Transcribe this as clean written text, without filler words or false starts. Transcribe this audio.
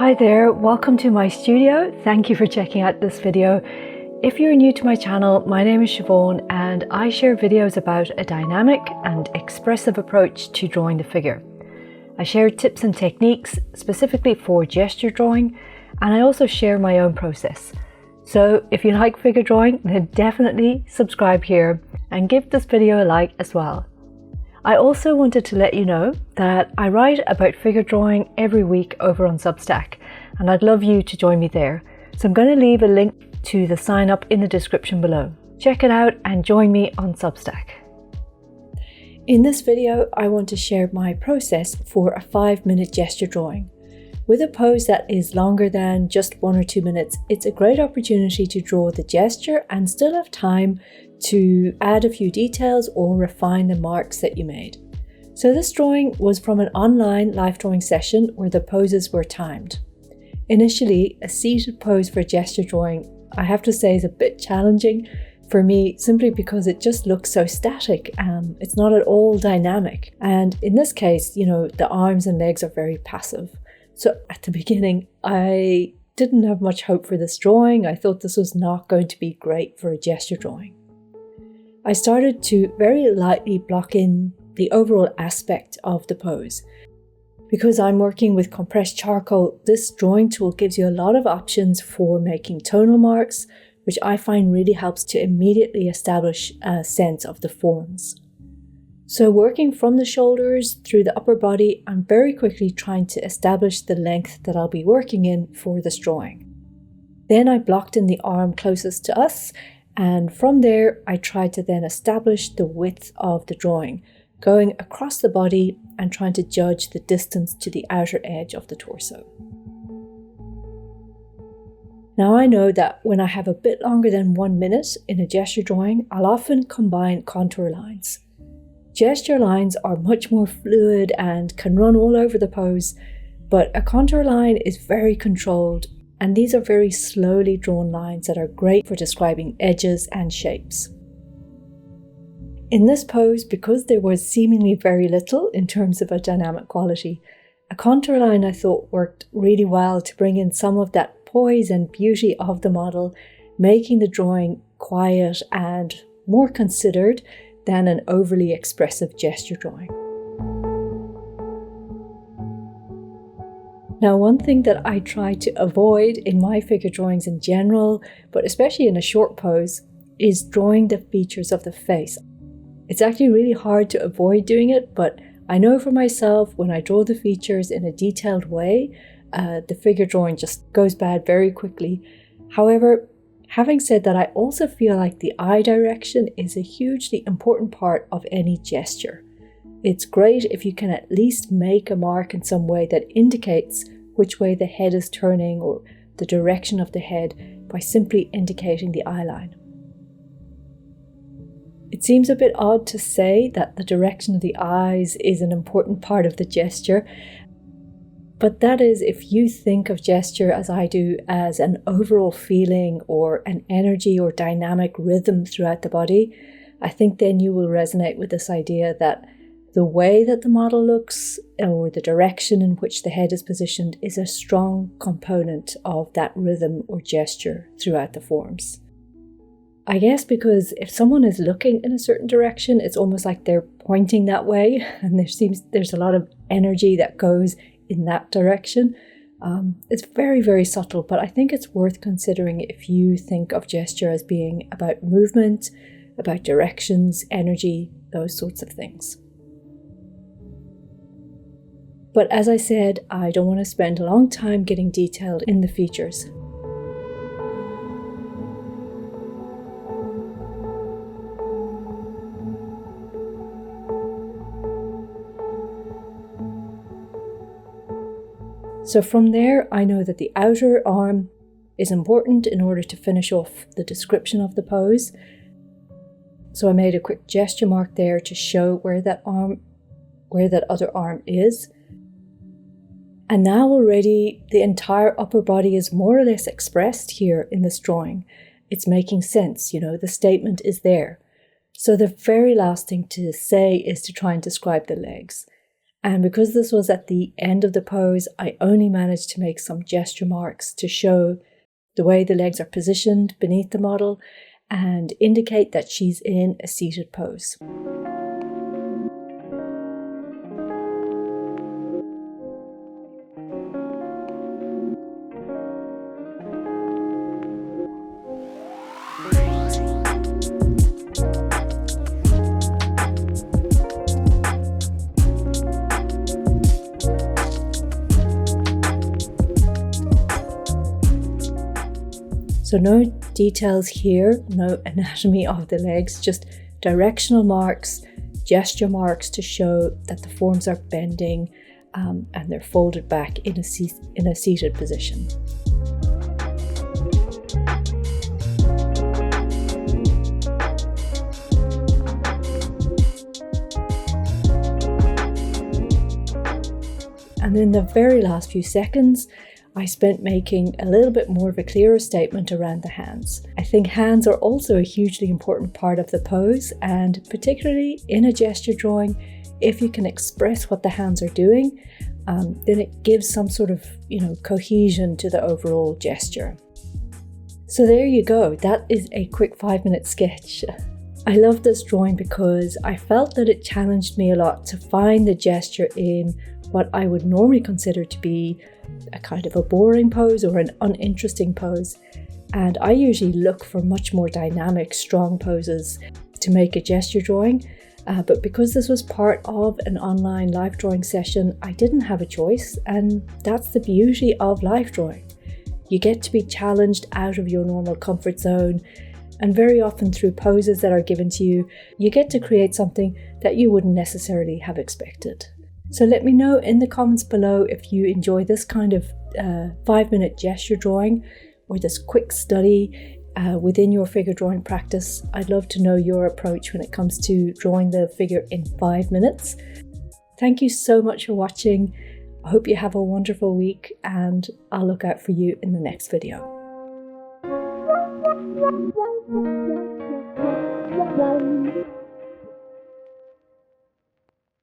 Hi there, welcome to my studio. Thank you for checking out this video. If you're new to my channel, my name is Siobhan and I share videos about a dynamic and expressive approach to drawing the figure. I share tips and techniques specifically for gesture drawing, and I also share my own process. So if you like figure drawing, then definitely subscribe here and give this video a like as well. I also wanted to let you know that I write about figure drawing every week over on Substack, and I'd love you to join me there. So I'm going to leave a link to the sign up in the description below. Check it out and join me on Substack. In this video, I want to share my process for a 5-minute gesture drawing. With a pose that is longer than just 1 or 2 minutes, it's a great opportunity to draw the gesture and still have time to add a few details or refine the marks that you made. So this drawing was from an online live drawing session where the poses were timed. Initially, a seated pose for gesture drawing, I have to say, is a bit challenging for me simply because it just looks so static and it's not at all dynamic. And in this case, the arms and legs are very passive. So at the beginning, I didn't have much hope for this drawing. I thought this was not going to be great for a gesture drawing. I started to very lightly block in the overall aspect of the pose. Because I'm working with compressed charcoal, this drawing tool gives you a lot of options for making tonal marks, which I find really helps to immediately establish a sense of the forms. So working from the shoulders through the upper body, I'm very quickly trying to establish the length that I'll be working in for this drawing. Then I blocked in the arm closest to us, and from there I tried to then establish the width of the drawing, going across the body and trying to judge the distance to the outer edge of the torso. Now I know that when I have a bit longer than 1 minute in a gesture drawing, I'll often combine contour lines. Gesture lines are much more fluid and can run all over the pose, but a contour line is very controlled, and these are very slowly drawn lines that are great for describing edges and shapes. In this pose, because there was seemingly very little in terms of a dynamic quality, a contour line I thought worked really well to bring in some of that poise and beauty of the model, making the drawing quiet and more considered than an overly expressive gesture drawing. Now, one thing that I try to avoid in my figure drawings in general, but especially in a short pose, is drawing the features of the face. It's actually really hard to avoid doing it, but I know for myself when I draw the features in a detailed way, the figure drawing just goes bad very quickly. However, having said that, I also feel like the eye direction is a hugely important part of any gesture. It's great if you can at least make a mark in some way that indicates which way the head is turning or the direction of the head by simply indicating the eye line. It seems a bit odd to say that the direction of the eyes is an important part of the gesture, but that is if you think of gesture as I do as an overall feeling or an energy or dynamic rhythm throughout the body, I think then you will resonate with this idea that the way that the model looks or the direction in which the head is positioned is a strong component of that rhythm or gesture throughout the forms. I guess because if someone is looking in a certain direction, it's almost like they're pointing that way, and there's a lot of energy that goes in that direction. It's very, very subtle, but I think it's worth considering if you think of gesture as being about movement, about directions, energy, those sorts of things. But as I said, I don't want to spend a long time getting detailed in the features. So from there, I know that the outer arm is important in order to finish off the description of the pose. So I made a quick gesture mark there to show where that other arm is. And now already the entire upper body is more or less expressed here in this drawing. It's making sense, the statement is there. So the very last thing to say is to try and describe the legs. And because this was at the end of the pose, I only managed to make some gesture marks to show the way the legs are positioned beneath the model and indicate that she's in a seated pose. So no details here, no anatomy of the legs, just directional marks, gesture marks to show that the forms are bending and they're folded back in a seated position. And in the very last few seconds, I spent making a little bit more of a clearer statement around the hands. I think hands are also a hugely important part of the pose, and particularly in a gesture drawing, if you can express what the hands are doing, then it gives some sort of, cohesion to the overall gesture. So there you go, that is a quick 5-minute sketch. I love this drawing because I felt that it challenged me a lot to find the gesture in what I would normally consider to be a kind of a boring pose or an uninteresting pose. And I usually look for much more dynamic, strong poses to make a gesture drawing. But because this was part of an online live drawing session, I didn't have a choice. And that's the beauty of live drawing. You get to be challenged out of your normal comfort zone. And very often through poses that are given to you, you get to create something that you wouldn't necessarily have expected. So let me know in the comments below if you enjoy this kind of 5-minute gesture drawing or this quick study within your figure drawing practice. I'd love to know your approach when it comes to drawing the figure in 5 minutes. Thank you so much for watching. I hope you have a wonderful week, and I'll look out for you in the next video.